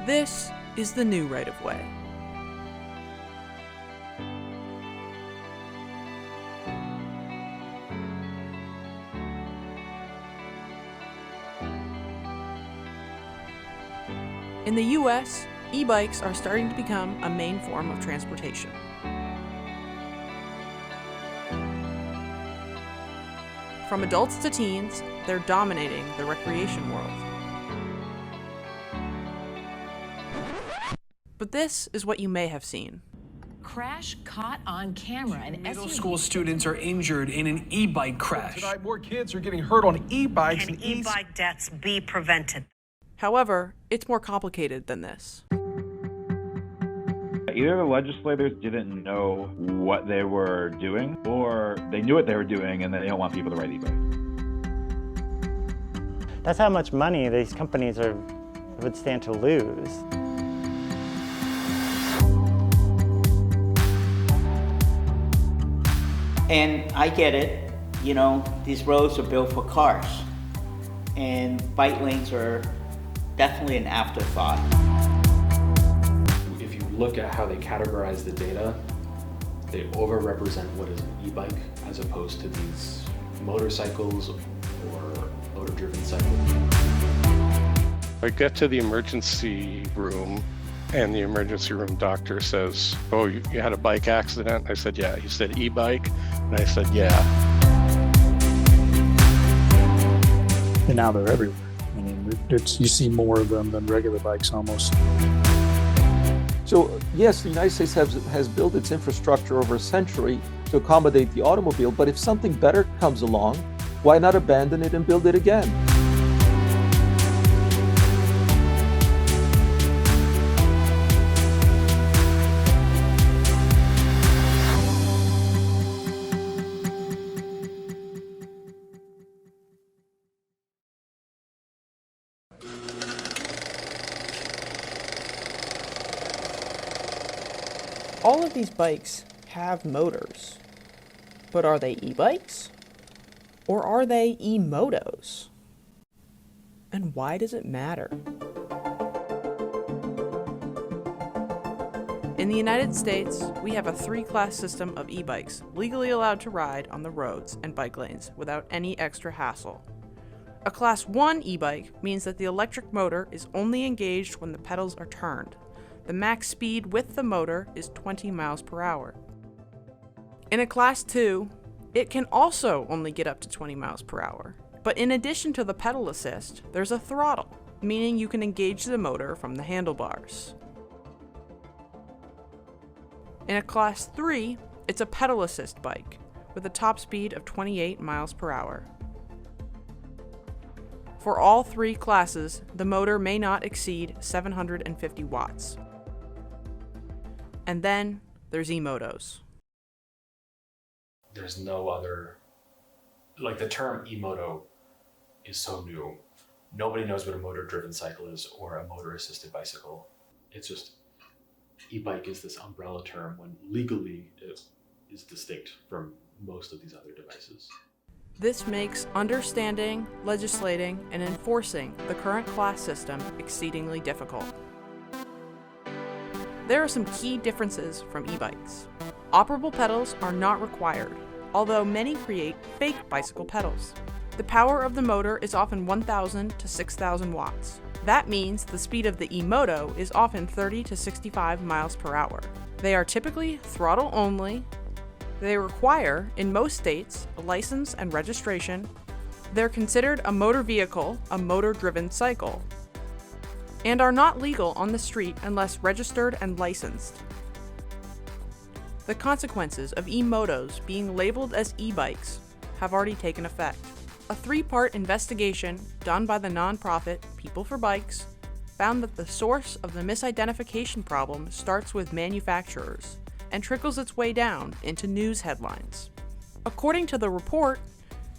This is the new right-of-way. In the US, e-bikes are starting to become a main form of transportation. From adults to teens, they're dominating the recreation world. But this is what you may have seen. Crash caught on camera. An Middle school students are injured in an e-bike crash. Tonight, more kids are getting hurt on e-bikes. Can e-bike deaths be prevented? However, it's more complicated than this. Either the legislators didn't know what they were doing, or they knew what they were doing and they don't want people to ride e-bikes. That's how much money these companies would stand to lose. And I get it, you know, these roads are built for cars, and bike lanes are definitely an afterthought. If you look at how they categorize the data, they overrepresent what is an e-bike as opposed to these motorcycles or motor-driven cycles. I get to the emergency room and the emergency room doctor says, "Oh, you had a bike accident?" I said, "Yeah." He said, "E-bike?" And I said, "Yeah." And now they're everywhere. I mean, you see more of them than regular bikes almost. So yes, the United States has built its infrastructure over a century to accommodate the automobile, but if something better comes along, why not abandon it and build it again? All of these bikes have motors, but are they e-bikes? Or are they e-motos? And why does it matter? In the United States, we have a 3-class system of e-bikes legally allowed to ride on the roads and bike lanes without any extra hassle. A Class 1 e-bike means that the electric motor is only engaged when the pedals are turned. The max speed with the motor is 20 miles per hour. In a Class 2, it can also only get up to 20 miles per hour. But in addition to the pedal assist, there's a throttle, meaning you can engage the motor from the handlebars. In a Class 3, it's a pedal assist bike with a top speed of 28 miles per hour. For all 3 classes, the motor may not exceed 750 watts. And then there's e-motos. There's no other, like the term e-moto is so new. Nobody knows what a motor-driven cycle is or a motor-assisted bicycle. It's just, e-bike is this umbrella term when legally it is distinct from most of these other devices. This makes understanding, legislating, and enforcing the current class system exceedingly difficult. There are some key differences from e-bikes. Operable pedals are not required, although many create fake bicycle pedals. The power of the motor is often 1,000 to 6,000 watts. That means the speed of the e-moto is often 30 to 65 miles per hour. They are typically throttle only. They require, in most states, a license and registration. They're considered a motor vehicle, a motor-driven cycle, and are not legal on the street unless registered and licensed. The consequences of e-motos being labeled as e-bikes have already taken effect. A 3-part investigation done by the nonprofit People for Bikes found that the source of the misidentification problem starts with manufacturers and trickles its way down into news headlines. According to the report,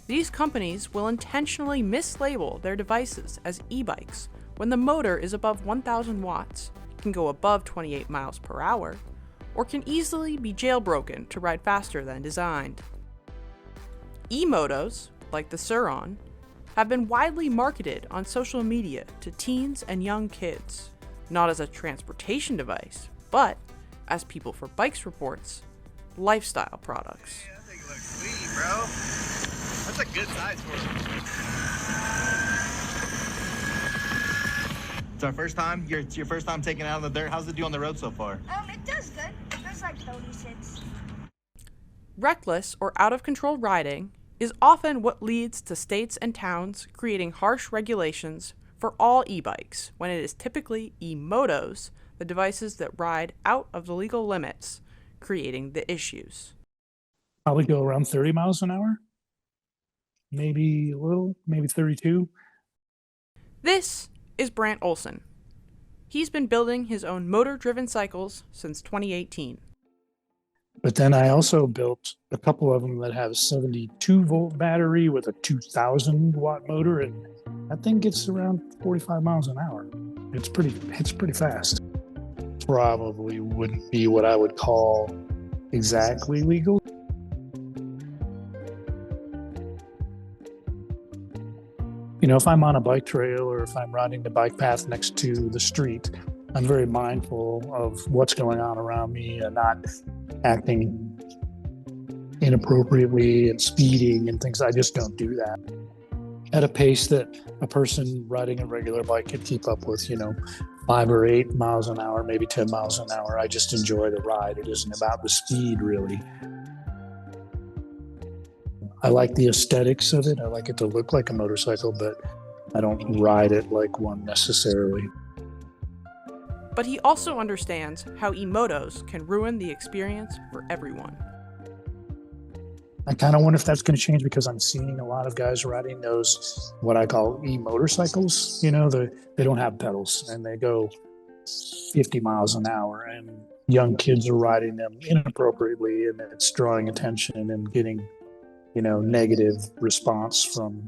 these companies will intentionally mislabel their devices as e-bikes when the motor is above 1,000 watts, can go above 28 miles per hour, or can easily be jailbroken to ride faster than designed. E-motos, like the Suron, have been widely marketed on social media to teens and young kids. not as a transportation device, but, as People for Bikes reports, lifestyle products. Yeah, that thing looks sweet, bro. That's a good size for it. It's our first time. It's your first time taking it out of the dirt. How's it do on the road so far? It does good. It does like 36. Reckless or out-of-control riding is often what leads to states and towns creating harsh regulations for all e-bikes, when it is typically e-motos, the devices that ride out of the legal limits, creating the issues. Probably go around 30 miles an hour. Maybe a little, maybe 32. This is Brant Olson. He's been building his own motor-driven cycles since 2018. But then I also built a couple of them that have a 72-volt battery with a 2,000-watt motor, and that thing gets around 45 miles an hour. It's pretty fast. Probably wouldn't be what I would call exactly legal. You know, if I'm on a bike trail or if I'm riding the bike path next to the street, I'm very mindful of what's going on around me and not acting inappropriately and speeding and things. I just don't do that at a pace that a person riding a regular bike could keep up with, 5 or 8 miles an hour, maybe 10 miles an hour. I just enjoy the ride. It isn't about the speed, really. I like the aesthetics of it. I like it to look like a motorcycle, but I don't ride it like one necessarily. But he also understands how e-motos can ruin the experience for everyone. I kind of wonder if that's going to change because I'm seeing a lot of guys riding those, what I call e-motorcycles. They don't have pedals and they go 50 miles an hour, and young kids are riding them inappropriately, and it's drawing attention and getting, negative response from,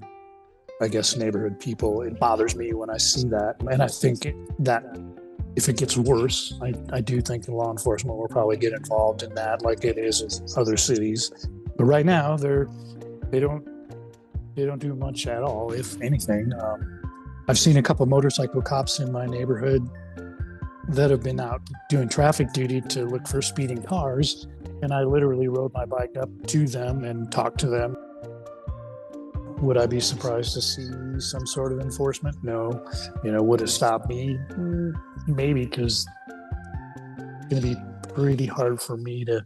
I guess, neighborhood people. It bothers me when I see that. And I think that if it gets worse, I do think the law enforcement will probably get involved in that, like it is in other cities. But right now, they don't do much at all, if anything. I've seen a couple motorcycle cops in my neighborhood that have been out doing traffic duty to look for speeding cars, and I literally rode my bike up to them and talked to them. Would I be surprised to see some sort of enforcement? No. Would it stop me? Maybe, because it's going to be pretty hard for me to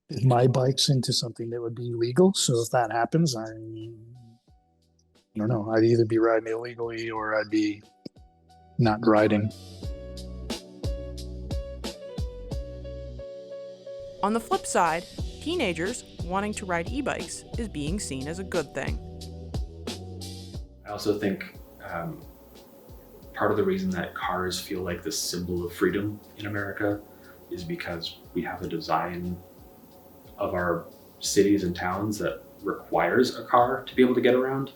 get my bikes into something that would be legal. So if that happens, I don't know. I'd either be riding illegally or I'd be not riding. On the flip side, teenagers wanting to ride e-bikes is being seen as a good thing. I also think part of the reason that cars feel like this symbol of freedom in America is because we have a design of our cities and towns that requires a car to be able to get around.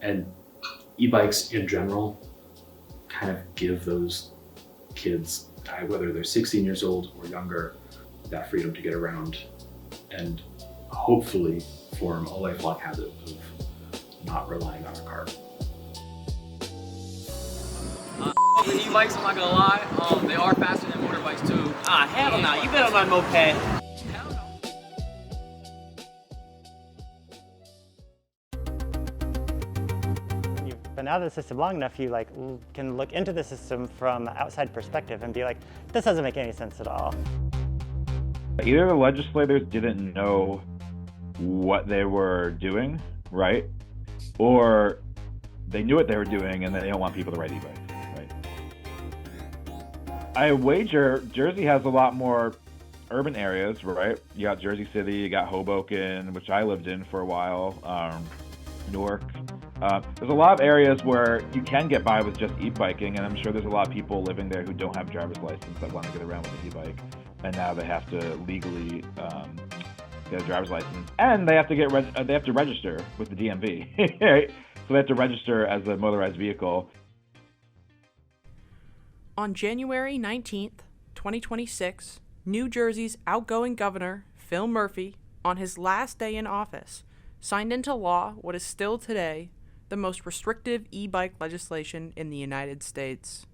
And e-bikes in general kind of give those kids, whether they're 16 years old or younger, that freedom to get around and hopefully form a lifelong habit of not relying on a car. The e-bikes, I'm not gonna lie, they are faster than motorbikes too. Hell no, you better run moped. You've been out of the system long enough, you can look into the system from an outside perspective and be like, this doesn't make any sense at all. Either the legislators didn't know what they were doing, right? Or they knew what they were doing and they don't want people to ride e-bikes, right? I wager Jersey has a lot more urban areas, right? You got Jersey City, you got Hoboken, which I lived in for a while, Newark. There's a lot of areas where you can get by with just e-biking, and I'm sure there's a lot of people living there who don't have a driver's license that want to get around with an e-bike, and now they have to legally get a driver's license, and they have to register with the DMV, right? So they have to register as a motorized vehicle. On January 19th, 2026, New Jersey's outgoing governor, Phil Murphy, on his last day in office, signed into law what is still today the most restrictive e-bike legislation in the United States.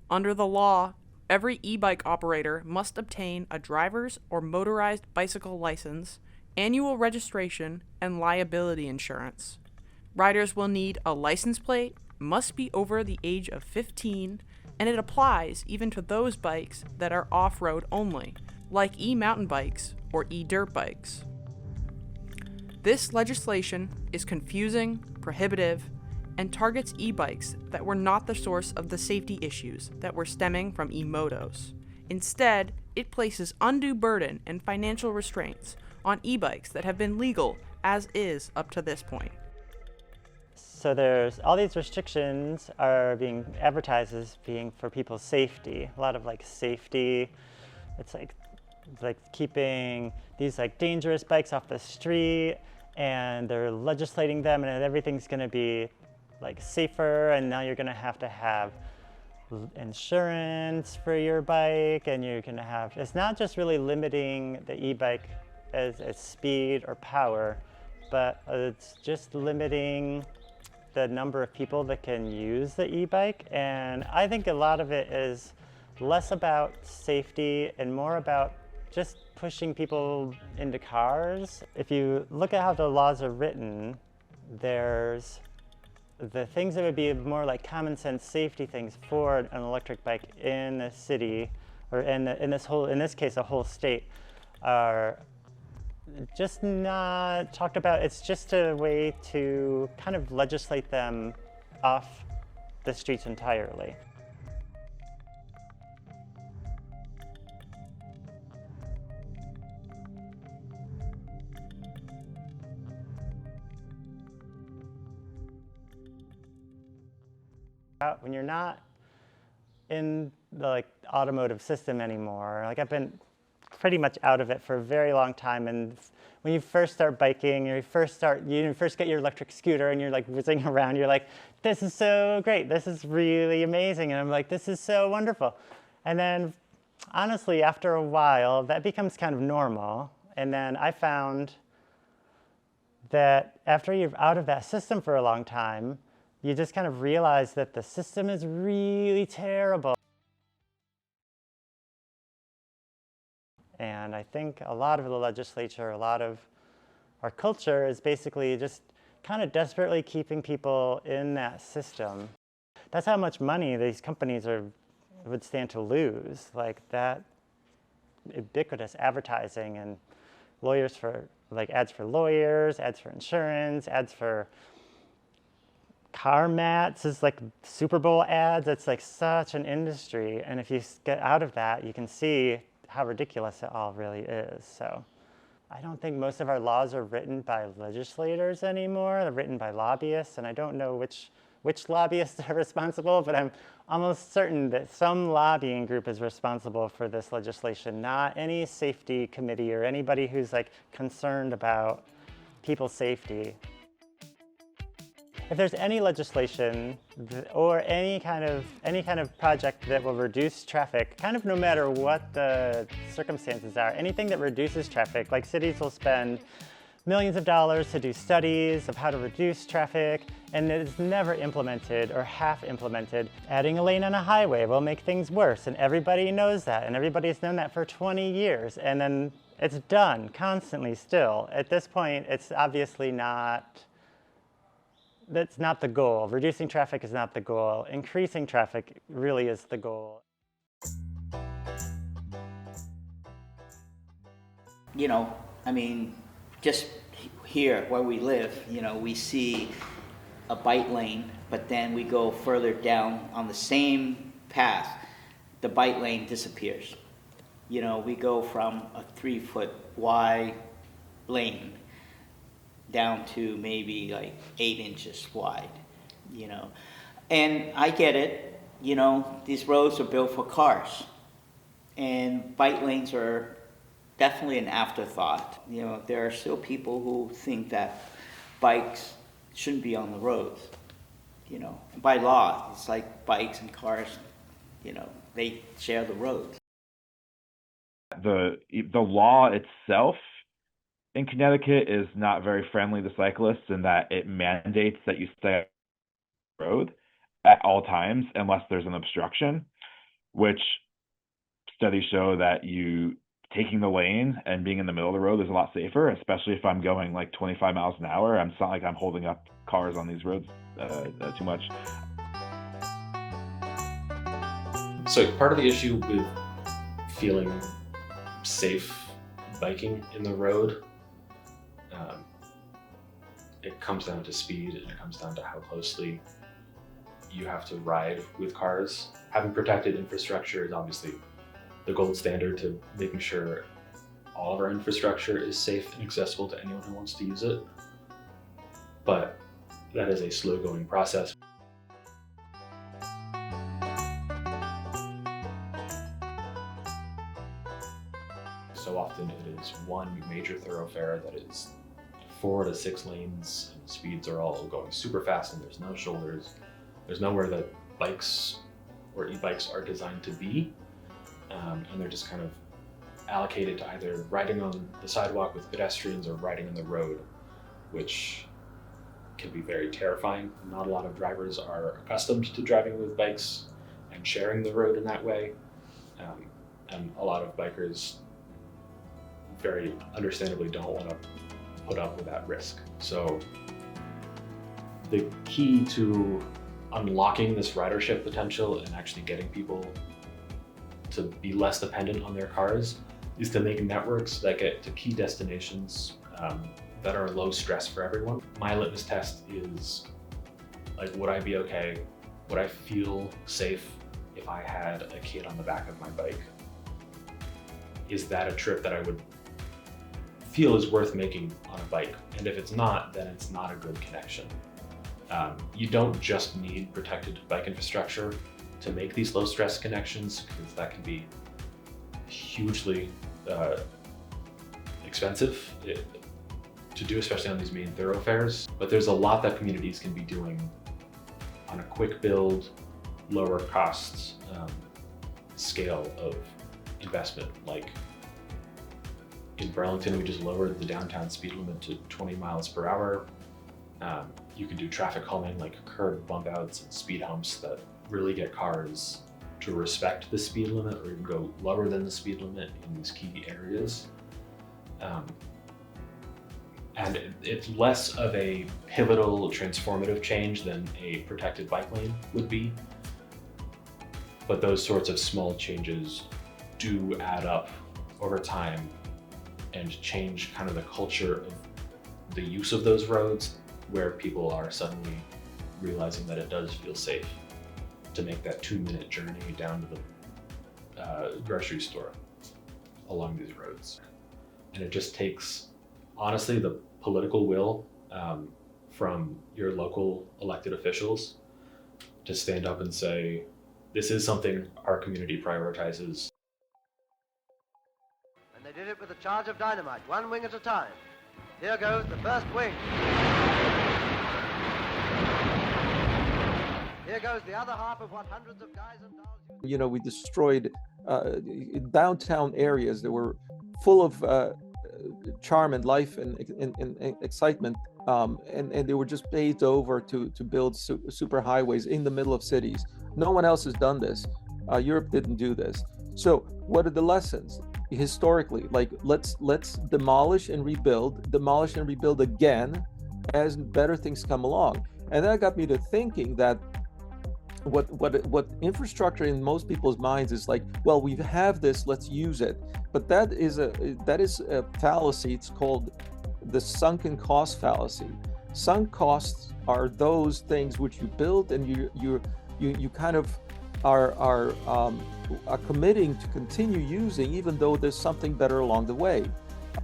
Under the law, every e-bike operator must obtain a driver's or motorized bicycle license, annual registration, and liability insurance. Riders will need a license plate, must be over the age of 15, and it applies even to those bikes that are off-road only, like e-mountain bikes or e-dirt bikes. This legislation is confusing, prohibitive, and targets e-bikes that were not the source of the safety issues that were stemming from e-motos. Instead, it places undue burden and financial restraints on e-bikes that have been legal as is up to this point. So there's all these restrictions are being advertised as being for people's safety. A lot of like safety. It's like keeping these like dangerous bikes off the street, and they're legislating them, and everything's going to be like safer, and now you're going to have insurance for your bike, and you're going to have, it's not just really limiting the e-bike as speed or power, but it's just limiting the number of people that can use the e-bike. And I think a lot of it is less about safety and more about just pushing people into cars. If you look at how the laws are written, there's the things that would be more like common sense safety things for an electric bike in a city, or in this case, a whole state, are just not talked about. It's just a way to kind of legislate them off the streets entirely. When you're not in the automotive system anymore, I've been pretty much out of it for a very long time, and when you first start biking, you first get your electric scooter and you're whizzing around, you're like, this is so great, this is really amazing, and I'm like, this is so wonderful. And then honestly, after a while, that becomes kind of normal, and then I found that after you're out of that system for a long time, you just kind of realize that the system is really terrible. And I think a lot of the legislature, a lot of our culture is basically just kind of desperately keeping people in that system. That's how much money these companies would stand to lose, like that ubiquitous advertising and lawyers for, ads for lawyers, ads for insurance, ads for car mats, is Super Bowl ads. It's such an industry, and if you get out of that, you can see how ridiculous it all really is. So I don't think most of our laws are written by legislators anymore. They're written by lobbyists, and I don't know which lobbyists are responsible, but I'm almost certain that some lobbying group is responsible for this legislation, not any safety committee or anybody who's concerned about people's safety. If there's any legislation or any kind of project that will reduce traffic, kind of no matter what the circumstances are, anything that reduces traffic, like cities will spend millions of dollars to do studies of how to reduce traffic, and it is never implemented or half implemented. Adding a lane on a highway will make things worse, and everybody knows that, and everybody's known that for 20 years, and then it's done constantly still. At this point, it's obviously that's not the goal. Reducing traffic is not the goal. Increasing traffic really is the goal. Just here where we live, we see a bike lane, but then we go further down on the same path, the bike lane disappears. We go from a 3-foot wide lane down to maybe 8 inches wide, And I get it, these roads are built for cars, and bike lanes are definitely an afterthought. There are still people who think that bikes shouldn't be on the roads. By law, it's like bikes and cars, they share the roads. The law itself in Connecticut is not very friendly to cyclists in that it mandates that you stay on the road at all times unless there's an obstruction. which studies show that you taking the lane and being in the middle of the road is a lot safer, especially if I'm going like 25 miles an hour. It's not like I'm holding up cars on these roads too much. So part of the issue with feeling safe biking in the road, it comes down to speed, and it comes down to how closely you have to ride with cars. Having protected infrastructure is obviously the gold standard to making sure all of our infrastructure is safe and accessible to anyone who wants to use it. But that is a slow-going process. So often it is one major thoroughfare that is 4 to 6 lanes, and speeds are all going super fast, and there's no shoulders. There's nowhere that bikes or e-bikes are designed to be, and they're just kind of allocated to either riding on the sidewalk with pedestrians or riding on the road, which can be very terrifying. Not a lot of drivers are accustomed to driving with bikes and sharing the road in that way, and a lot of bikers very understandably don't want to put up with that risk. So the key to unlocking this ridership potential and actually getting people to be less dependent on their cars is to make networks that get to key destinations that are low stress for everyone. My litmus test is like, would I be okay? Would I feel safe if I had a kid on the back of my bike? Is that a trip that I would feel is worth making on a bike? And if it's not, then it's not a good connection. You don't just need protected bike infrastructure to make these low stress connections, because that can be hugely expensive to do, especially on these main thoroughfares. But there's a lot that communities can be doing on a quick build, lower costs scale of investment. Like in Burlington, we just lowered the downtown speed limit to 20 miles per hour. You can do traffic calming, like curb bump outs and speed humps that really get cars to respect the speed limit, or even go lower than the speed limit in these key areas. And it's less of a pivotal, transformative change than a protected bike lane would be. But those sorts of small changes do add up over time and change kind of the culture of the use of those roads, where people are suddenly realizing that it does feel safe to make that 2-minute journey down to the grocery store along these roads. And it just takes, honestly, the political will from your local elected officials to stand up and say, this is something our community prioritizes. And they did it with a charge of dynamite, one wing at a time. Here goes the first wing. Here goes the other half of what hundreds of guys and dolls... You know, we destroyed downtown areas that were full of charm and life and excitement, and they were just paved over to build super highways in the middle of cities. No one else has done this. Europe didn't do this. So what are the lessons? Historically, like let's demolish and rebuild again as better things come along. And that got me to thinking that what infrastructure in most people's minds is like, well, we have this, let's use it. But that is a fallacy. It's called the sunken cost fallacy. Sunk costs are those things which you build and you kind of are committing to continue using, even though there's something better along the way.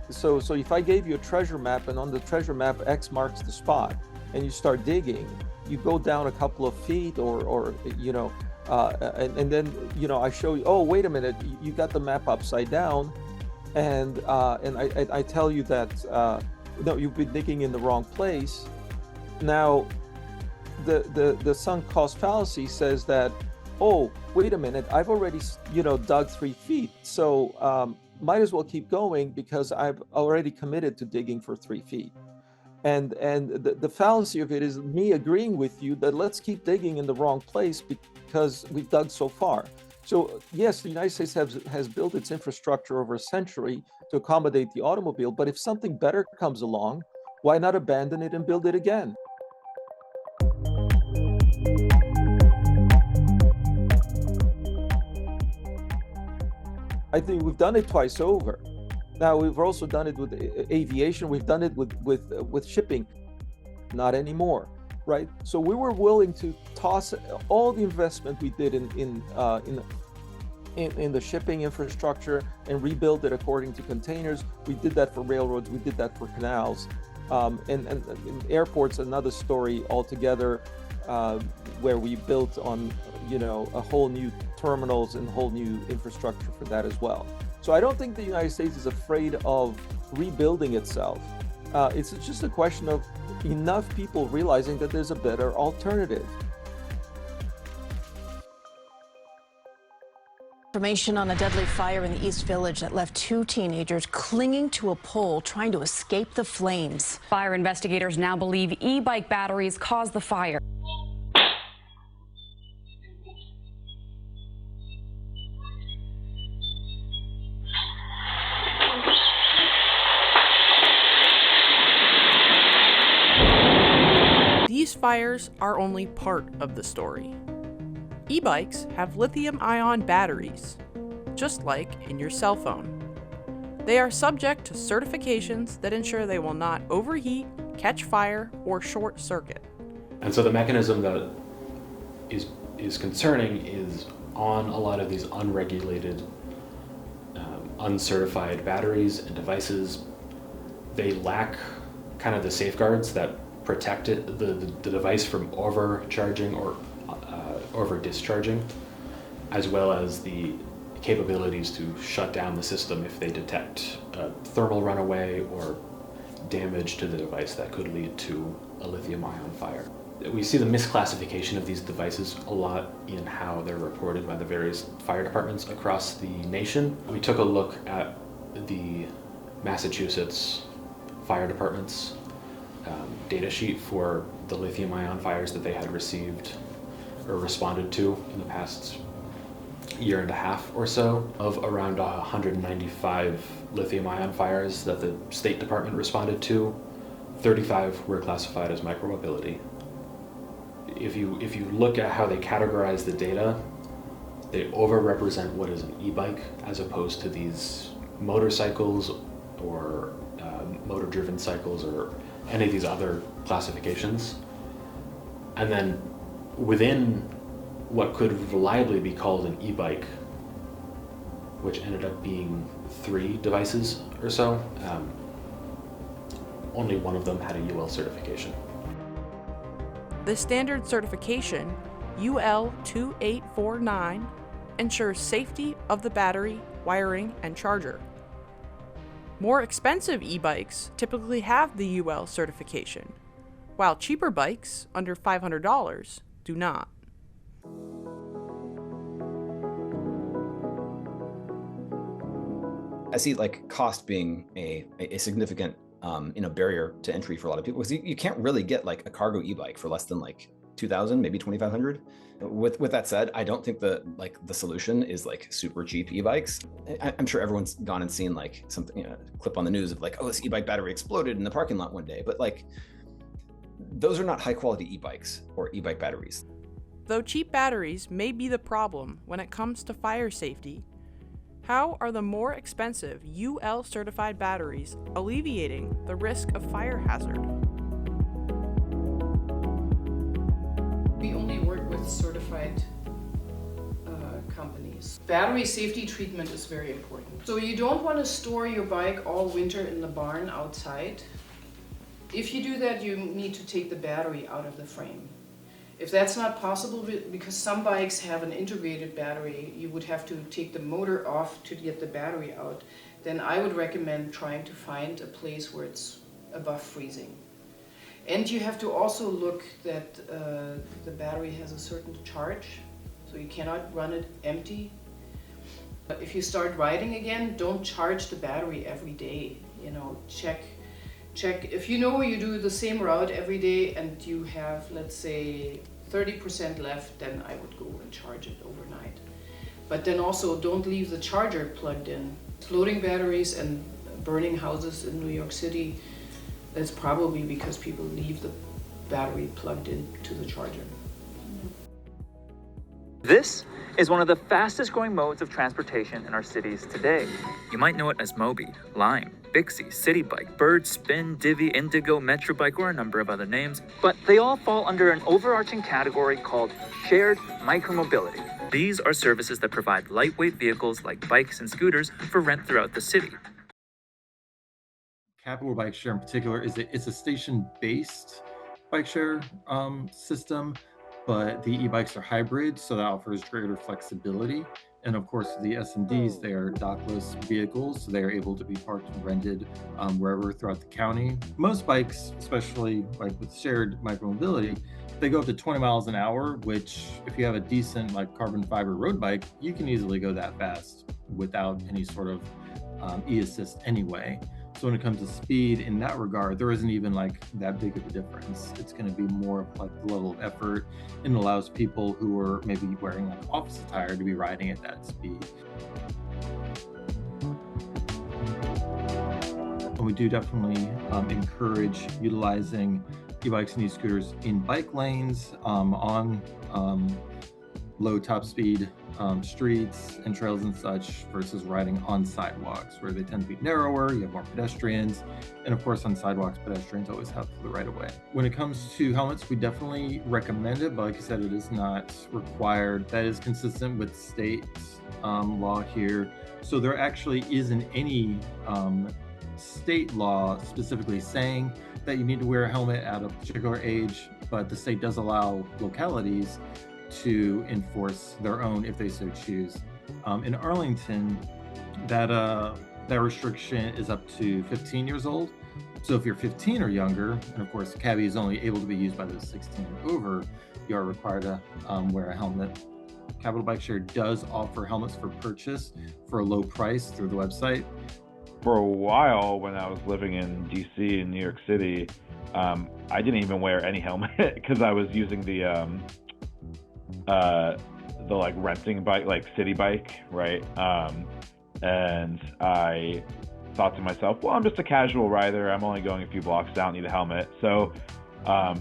So if I gave you a treasure map, and on the treasure map X marks the spot, and you start digging, you go down a couple of feet, or you know, and then you know I show you, oh wait a minute, you got the map upside down, and I tell you that no, you've been digging in the wrong place. Now, the sunk cost fallacy says that, oh wait a minute, I've already dug 3 feet, so might as well keep going because I've already committed to digging for 3 feet. And the fallacy of it is me agreeing with you that let's keep digging in the wrong place because we've dug so far. So yes, the United States has built its infrastructure over a century to accommodate the automobile, but if something better comes along, why not abandon it and build it again? I think we've done it twice over. Now, we've also done it with aviation, we've done it with shipping. Not anymore, right? So we were willing to toss all the investment we did in the shipping infrastructure and rebuild it according to containers. We did that for railroads, we did that for canals. And airports, another story altogether, where we built on, a whole new terminals and whole new infrastructure for that as well. So I don't think the United States is afraid of rebuilding itself. It's just a question of enough people realizing that there's a better alternative. Information on a deadly fire in the East Village that left 2 teenagers clinging to a pole trying to escape the flames. Fire investigators now believe e-bike batteries caused the fire. These fires are only part of the story. E-bikes have lithium-ion batteries, just like in your cell phone. They are subject to certifications that ensure they will not overheat, catch fire, or short circuit. And so the mechanism that is concerning is on a lot of these unregulated, uncertified batteries and devices. They lack kind of the safeguards that protect the device from overcharging or over discharging, as well as the capabilities to shut down the system if they detect a thermal runaway or damage to the device that could lead to a lithium-ion fire. We see the misclassification of these devices a lot in how they're reported by the various fire departments across the nation. We took a look at the Massachusetts fire department's data sheet for the lithium-ion fires that they had received or responded to in the past year and a half or so. Of around 195 lithium-ion fires that the State Department responded to, 35 were classified as micromobility. If you look at how they categorize the data, they overrepresent what is an e-bike as opposed to these motorcycles or motor-driven cycles or any of these other classifications. And then within what could reliably be called an e-bike, which ended up being 3 devices or so, only one of them had a UL certification. The standard certification, UL 2849, ensures safety of the battery, wiring, and charger. More expensive e-bikes typically have the UL certification, while cheaper bikes, under $500, do not. I see cost being a significant barrier to entry for a lot of people, because you can't really get a cargo e-bike for less than $2,000, maybe $2,500. With that said, I don't think the solution is super cheap e-bikes. I'm sure everyone's gone and seen something, a clip on the news of oh, this e-bike battery exploded in the parking lot one day, but those are not high quality e-bikes or e-bike batteries. Though cheap batteries may be the problem when it comes to fire safety, how are the more expensive UL certified batteries alleviating the risk of fire hazard? We only work with certified companies. Battery safety treatment is very important. So you don't want to store your bike all winter in the barn outside. If you do that, you need to take the battery out of the frame. If that's not possible, because some bikes have an integrated battery, you would have to take the motor off to get the battery out, then I would recommend trying to find a place where it's above freezing. And you have to also look that the battery has a certain charge, so you cannot run it empty. If you start riding again, don't charge the battery every day. Check. If you know you do the same route every day and you have, let's say, 30% left, then I would go and charge it overnight. But then also don't leave the charger plugged in. Floating batteries and burning houses in New York City, that's probably because people leave the battery plugged into the charger. This is one of the fastest growing modes of transportation in our cities today. You might know it as Moby, Lime, Bixie, City Bike, Bird, Spin, Divvy, Indigo, Metro Bike, or a number of other names, but they all fall under an overarching category called shared micromobility. These are services that provide lightweight vehicles like bikes and scooters for rent throughout the city. Capital Bike Share in particular it's a station-based bike share system, but the e-bikes are hybrid, so that offers greater flexibility. And of course, the SMDs, they are dockless vehicles, so they are able to be parked and rented wherever throughout the county. Most bikes, especially like with shared micromobility, they go up to 20 miles an hour, which if you have a decent like carbon fiber road bike, you can easily go that fast without any sort of e-assist anyway. So when it comes to speed in that regard, there isn't even like that big of a difference. It's going to be more of like the level of effort, and allows people who are maybe wearing like office attire to be riding at that speed. And we do definitely encourage utilizing e-bikes and e-scooters in bike lanes, on low top speed streets and trails and such, versus riding on sidewalks where they tend to be narrower, you have more pedestrians, and of course on sidewalks pedestrians always have the right of way. When it comes to helmets, we definitely recommend it, but like I said, it is not required. That is consistent with state law here, so there actually isn't any state law specifically saying that you need to wear a helmet at a particular age, but the state does allow localities to enforce their own if they so choose. In Arlington, that restriction is up to 15 years old. So if you're 15 or younger, and of course cabbie is only able to be used by those 16 and over, you are required to wear a helmet. Capital Bike Share does offer helmets for purchase for a low price through the website. For a while, when I was living in DC and New York City, I didn't even wear any helmet because I was using the like renting bike, like city bike, right? And I thought to myself, well, I'm just a casual rider. I'm only going a few blocks. I don't need a helmet. So a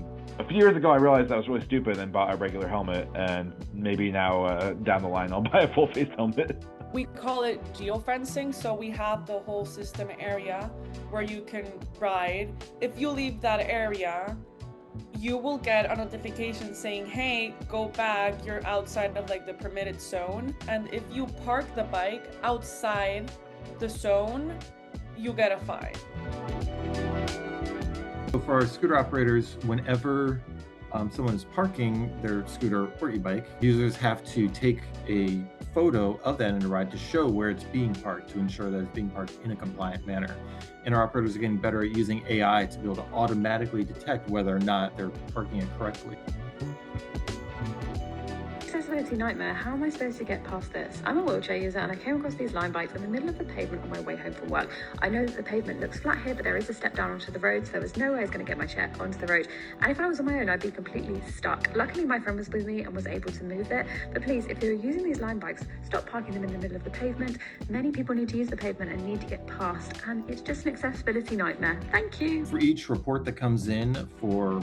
few years ago, I realized that was really stupid and bought a regular helmet. And maybe now down the line, I'll buy a full face helmet. We call it geofencing, so we have the whole system area where you can ride. If you leave that area, you will get a notification saying, hey, go back, you're outside of like the permitted zone. And if you park the bike outside the zone, you get a fine. So for our scooter operators, whenever someone is parking their scooter or e-bike, users have to take a photo of that in a ride to show where it's being parked, to ensure that it's being parked in a compliant manner. And our operators are getting better at using AI to be able to automatically detect whether or not they're parking it correctly. Accessibility nightmare. How am I supposed to get past this? I'm a wheelchair user and I came across these line bikes in the middle of the pavement on my way home from work. I know that the pavement looks flat here, but there is a step down onto the road, so there was no way I was going to get my chair onto the road. And if I was on my own, I'd be completely stuck. Luckily, my friend was with me and was able to move it. But please, if you're using these line bikes, stop parking them in the middle of the pavement. Many people need to use the pavement and need to get past, and it's just an accessibility nightmare. Thank you. For each report that comes in for,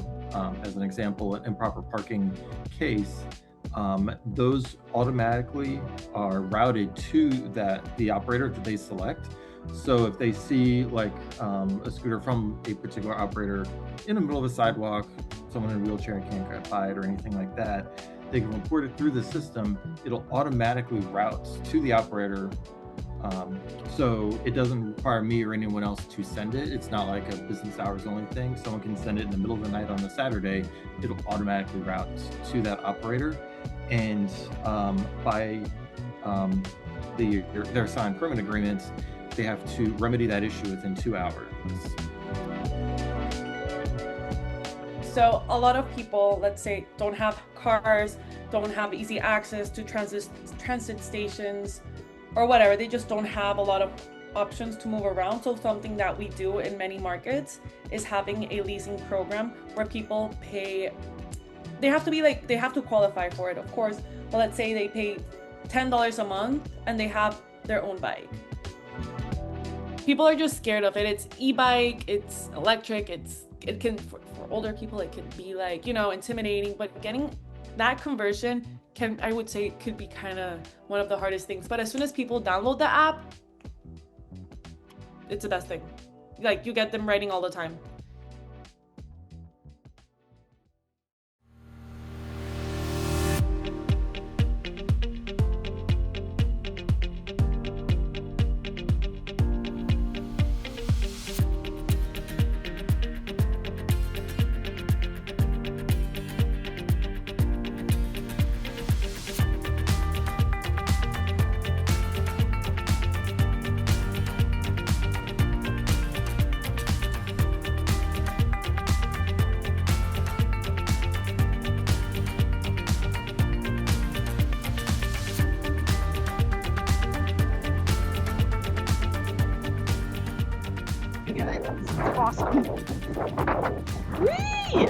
as an example, an improper parking case, those automatically are routed to the operator that they select. So if they see like a scooter from a particular operator in the middle of a sidewalk, someone in a wheelchair can't get by it or anything like that, they can report it through the system. It'll automatically route to the operator. So it doesn't require me or anyone else to send it. It's not like a business hours only thing. Someone can send it in the middle of the night on a Saturday. It'll automatically route to that operator. And by their signed permit agreements, they have to remedy that issue within 2 hours. So a lot of people, let's say, don't have cars, don't have easy access to transit stations or whatever. They just don't have a lot of options to move around. So something that we do in many markets is having a leasing program where people pay. They have to qualify for it, of course, but let's say they pay $10 a month and they have their own bike. People are just scared of it. It's e-bike, it's electric, it can, for older people, it can be like, you know, intimidating, but getting that conversion I would say could be kind of one of the hardest things. But as soon as people download the app, it's the best thing. Like, you get them riding all the time. Awesome. Whee!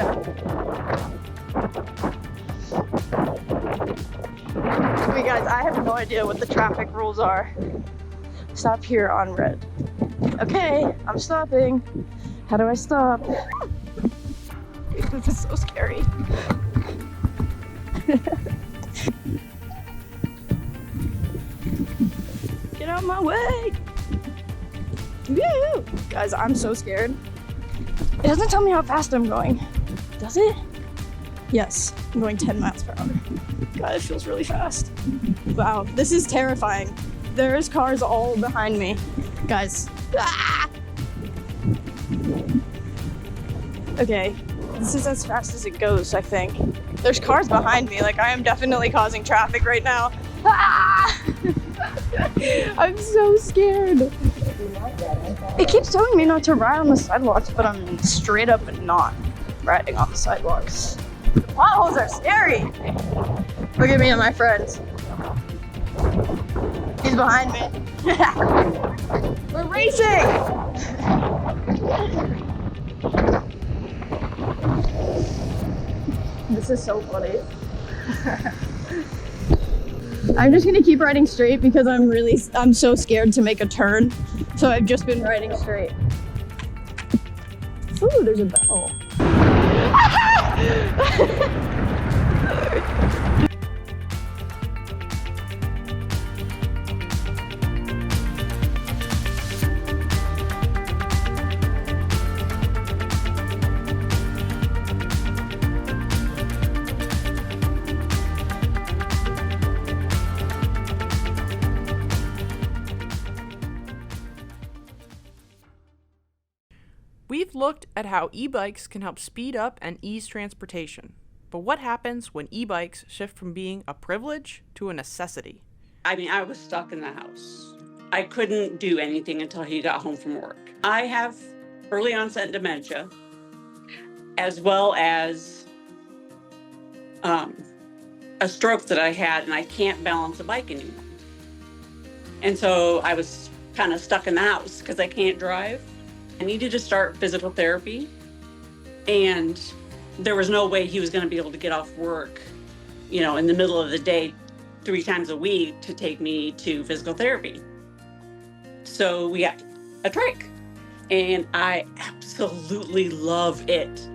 Wait, guys, I have no idea what the traffic rules are. Stop here on red. Okay, I'm stopping. How do I stop? This is so scary. Get out of my way! Woo! Guys, I'm so scared. It doesn't tell me how fast I'm going. Does it? Yes, I'm going 10 miles per hour. God, it feels really fast. Wow, this is terrifying. There's cars all behind me. Guys. Ah! Okay, this is as fast as it goes, I think. There's cars behind me, like I am definitely causing traffic right now. Ah! I'm so scared. It keeps telling me not to ride on the sidewalks, but I'm straight up not riding on the sidewalks. Potholes are scary. Look at me and my friends. He's behind me. We're racing. This is so funny. I'm just gonna keep riding straight because I'm so scared to make a turn. So I've just been riding straight. Ooh, there's a bell. We've looked at how e-bikes can help speed up and ease transportation. But what happens when e-bikes shift from being a privilege to a necessity? I mean, I was stuck in the house. I couldn't do anything until he got home from work. I have early onset dementia, as well as a stroke that I had, and I can't balance a bike anymore. And so I was kind of stuck in the house because I can't drive. I needed to start physical therapy, and there was no way he was going to be able to get off work, you know, in the middle of the day 3 times a week to take me to physical therapy. So we got a trike, and I absolutely love it.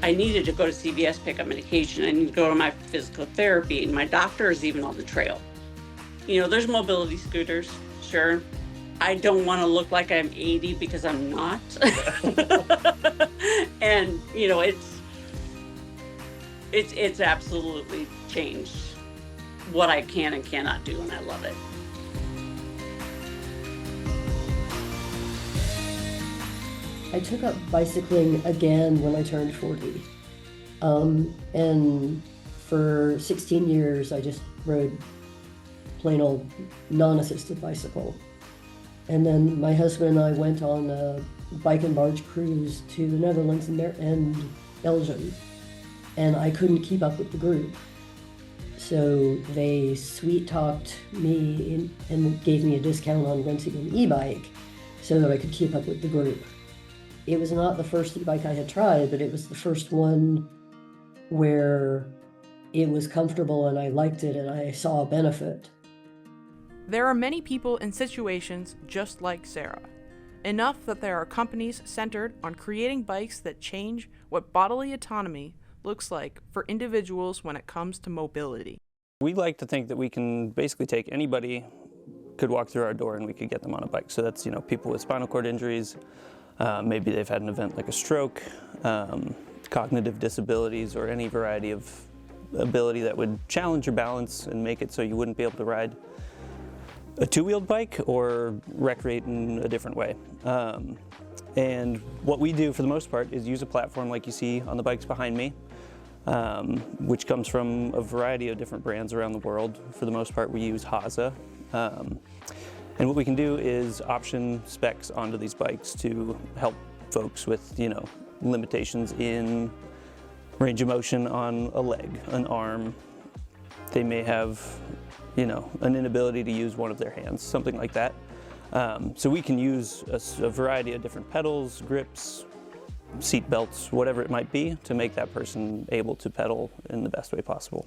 I needed to go to CVS, pick up medication. I need to go to my physical therapy, and my doctor is even on the trail. You know, there's mobility scooters, sure. I don't want to look like I'm 80 because I'm not. And, you know, it's absolutely changed what I can and cannot do, and I love it. I took up bicycling again when I turned 40. And for 16 years, I just rode plain old non-assisted bicycle. And then my husband and I went on a bike and barge cruise to the Netherlands and Belgium, and I couldn't keep up with the group. So they sweet-talked me and gave me a discount on renting an e-bike so that I could keep up with the group. It was not the first e-bike I had tried, but it was the first one where it was comfortable and I liked it and I saw a benefit. There are many people in situations just like Sarah. Enough that there are companies centered on creating bikes that change what bodily autonomy looks like for individuals when it comes to mobility. We like to think that we can basically take anybody could walk through our door and we could get them on a bike. So that's, people with spinal cord injuries, maybe they've had an event like a stroke, cognitive disabilities, or any variety of ability that would challenge your balance and make it so you wouldn't be able to ride a two-wheeled bike or recreate in a different way. And what we do for the most part is use a platform like you see on the bikes behind me, which comes from a variety of different brands around the world. For the most part, we use Haza. And what we can do is option specs onto these bikes to help folks with, limitations in range of motion on a leg, an arm. They may have, an inability to use one of their hands, something like that. So we can use a variety of different pedals, grips, seat belts, whatever it might be, to make that person able to pedal in the best way possible.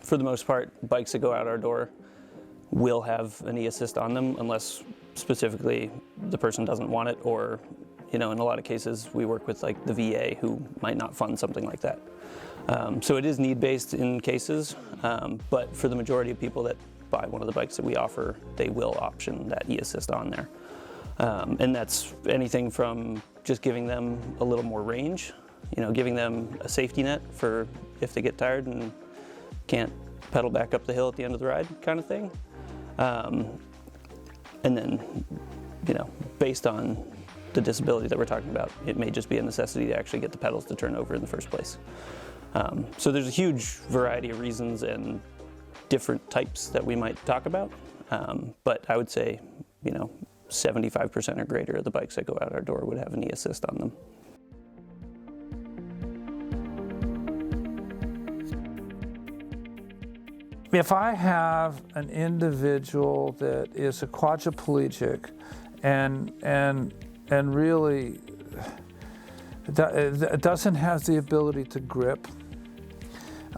For the most part, bikes that go out our door will have an e-assist on them, unless specifically the person doesn't want it, or, in a lot of cases we work with like the VA who might not fund something like that. So it is need-based in cases, but for the majority of people that buy one of the bikes that we offer, they will option that e-assist on there. And that's anything from just giving them a little more range, giving them a safety net for if they get tired and can't pedal back up the hill at the end of the ride kind of thing. And then, based on the disability that we're talking about, it may just be a necessity to actually get the pedals to turn over in the first place. So there's a huge variety of reasons and different types that we might talk about. But I would say, 75% or greater of the bikes that go out our door would have an e-assist on them. If I have an individual that is a quadriplegic and really doesn't have the ability to grip,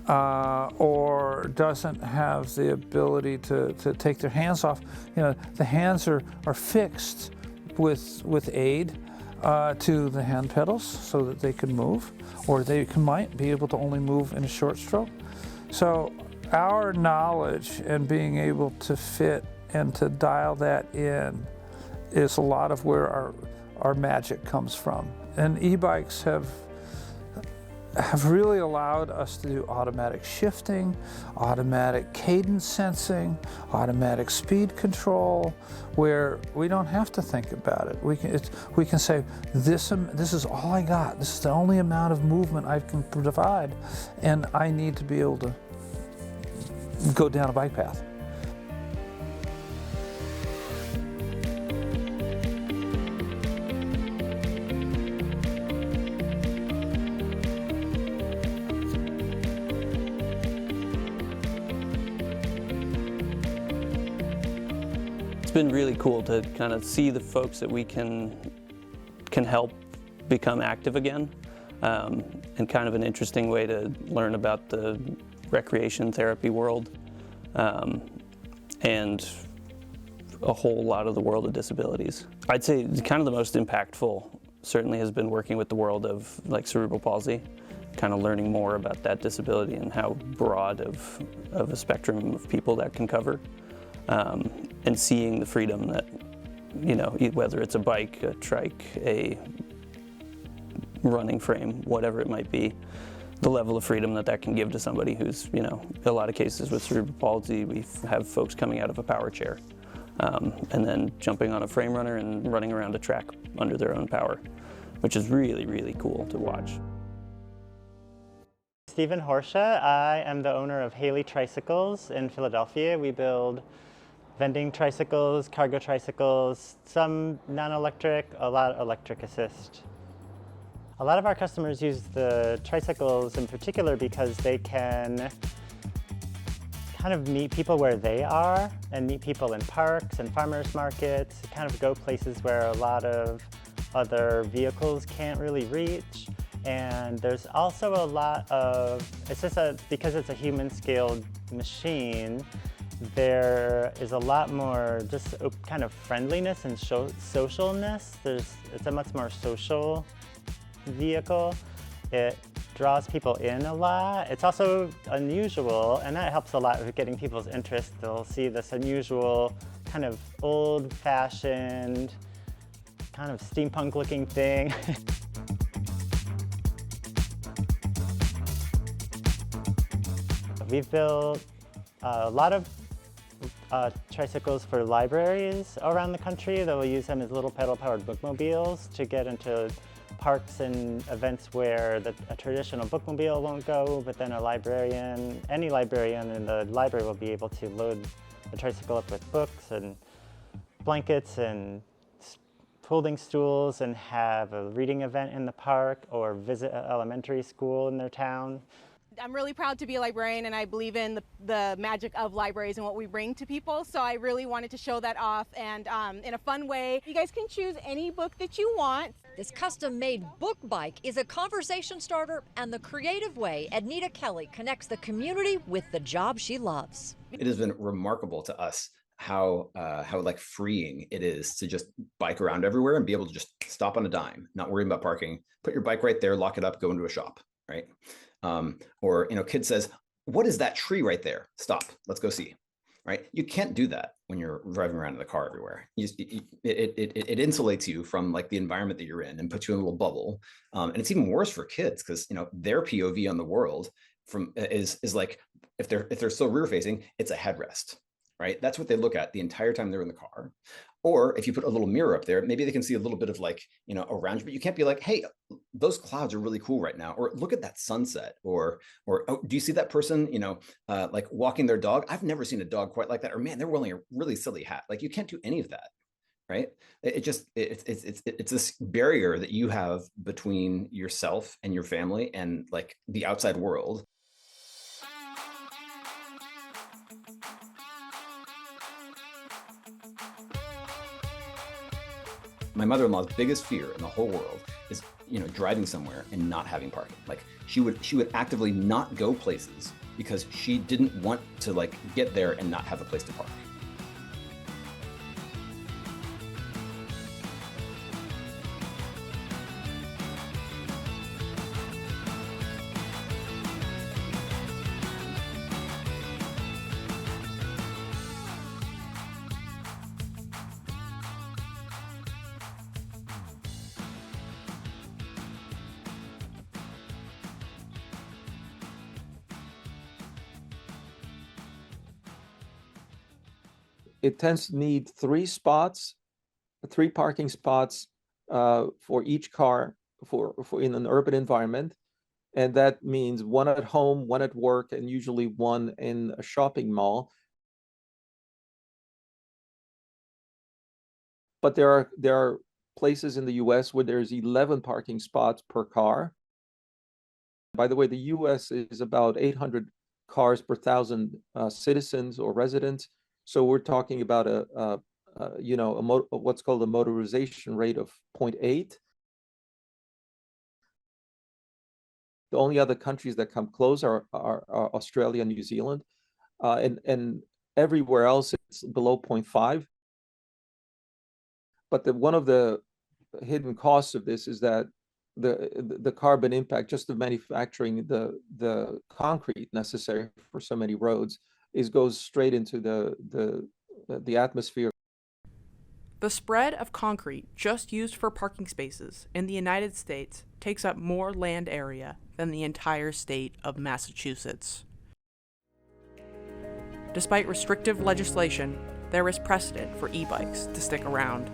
or doesn't have the ability to take their hands off, the hands are fixed with aid to the hand pedals so that they can move, or they might be able to only move in a short stroke. So our knowledge and being able to fit and to dial that in is a lot of where our magic comes from. And e-bikes have really allowed us to do automatic shifting, automatic cadence sensing, automatic speed control, where we don't have to think about it. We can say, this is all I got. This is the only amount of movement I can provide, and I need to be able to go down a bike path. It's been really cool to kind of see the folks that we can help become active again, and kind of an interesting way to learn about the recreation therapy world, and a whole lot of the world of disabilities. I'd say kind of the most impactful certainly has been working with the world of like cerebral palsy, kind of learning more about that disability and how broad of a spectrum of people that can cover, and seeing the freedom that, whether it's a bike, a trike, a running frame, whatever it might be, the level of freedom that can give to somebody who's, a lot of cases with cerebral palsy, we have folks coming out of a power chair, and then jumping on a frame runner and running around a track under their own power, which is really, really cool to watch. Stephen Horsha. I am the owner of Haley Tricycles in Philadelphia. We build vending tricycles, cargo tricycles, some non-electric, a lot electric assist. A lot of our customers use the tricycles in particular because they can kind of meet people where they are and meet people in parks and farmers markets, kind of go places where a lot of other vehicles can't really reach. And there's also a lot of, because it's a human-scaled machine, there is a lot more just kind of friendliness and socialness. It's a much more social vehicle. It draws people in a lot. It's also unusual, and that helps a lot with getting people's interest. They'll see this unusual, kind of old-fashioned, kind of steampunk-looking thing. We've built a lot of tricycles for libraries around the country. They'll use them as little pedal-powered bookmobiles to get into parks and events where a traditional bookmobile won't go, but then any librarian in the library will be able to load a tricycle up with books and blankets and folding stools and have a reading event in the park or visit an elementary school in their town. I'm really proud to be a librarian, and I believe in the magic of libraries and what we bring to people, so I really wanted to show that off, and in a fun way. You guys can choose any book that you want. This custom-made book bike is a conversation starter and the creative way Ednita Kelly connects the community with the job she loves. It has been remarkable to us how like freeing it is to just bike around everywhere and be able to just stop on a dime, not worrying about parking, put your bike right there, lock it up, go into a shop, right? Or, kid says, what is that tree right there? Stop, let's go see, right? You can't do that when you're driving around in the car everywhere. It insulates you from like the environment that you're in and puts you in a little bubble. And it's even worse for kids because, their POV on the world is like, if they're still rear facing, it's a headrest, right? That's what they look at the entire time they're in the car. Or if you put a little mirror up there, maybe they can see a little bit of like, around you, but you can't be like, hey, those clouds are really cool right now. Or look at that sunset. Or oh, do you see that person, like walking their dog? I've never seen a dog quite like that. Or man, they're wearing a really silly hat. Like you can't do any of that, right? It's this barrier that you have between yourself and your family and like the outside world. My mother-in-law's biggest fear in the whole world is, driving somewhere and not having parking. Like she would actively not go places because she didn't want to like get there and not have a place to park. It tends to need three parking spots for each car for in an urban environment. And that means one at home, one at work, and usually one in a shopping mall. But there are places in the US where there's 11 parking spots per car. By the way, the US is about 800 cars per 1,000 citizens or residents. So we're talking about what's called a motorization rate of 0.8. The only other countries that come close are Australia and New Zealand, and everywhere else it's below 0.5. But one of the hidden costs of this is that the carbon impact, just of manufacturing the concrete necessary for so many roads, goes straight into the atmosphere. The spread of concrete just used for parking spaces in the United States takes up more land area than the entire state of Massachusetts. Despite restrictive legislation, there is precedent for e-bikes to stick around.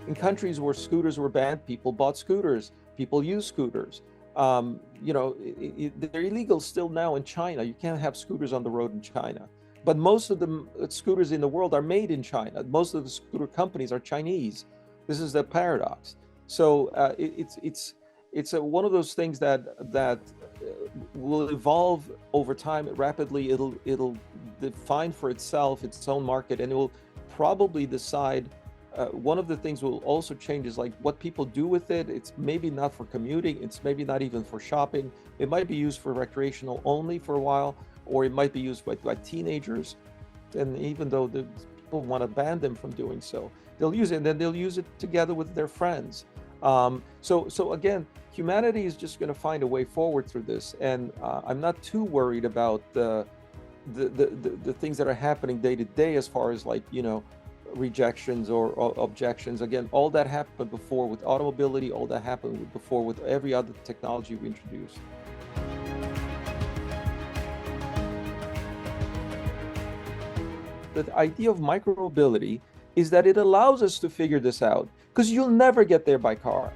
In countries where scooters were banned, people bought scooters, people use scooters. They're illegal still now in China. You can't have scooters on the road in China. But most of the scooters in the world are made in China. Most of the scooter companies are Chinese. This is the paradox. So it's one of those things that will evolve over time rapidly. It'll define for itself its own market, and it will probably decide one of the things will also change is like what people do with it. It's maybe not for commuting. It's maybe not even for shopping. It might be used for recreational only for a while, or it might be used by teenagers. And even though the people want to ban them from doing so, they'll use it, and then they'll use it together with their friends. So again, humanity is just going to find a way forward through this, and I'm not too worried about the things that are happening day to day as far as, like, you know, rejections or objections. Again, all that happened before with automobility, all that happened before with every other technology we introduced. The idea of micromobility is that it allows us to figure this out, because you'll never get there by car.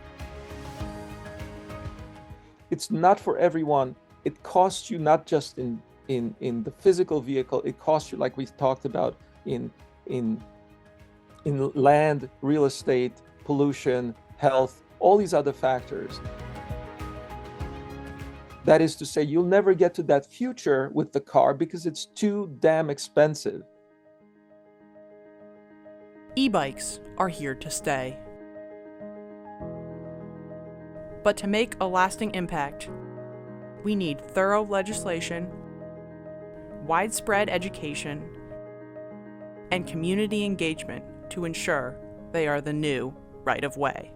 It's not for everyone. It costs you not just in the physical vehicle, it costs you, like we talked about, in land, real estate, pollution, health, all these other factors. That is to say, you'll never get to that future with the car because it's too damn expensive. E-bikes are here to stay. But to make a lasting impact, we need thorough legislation, widespread education, and community engagement to ensure they are the new right of way.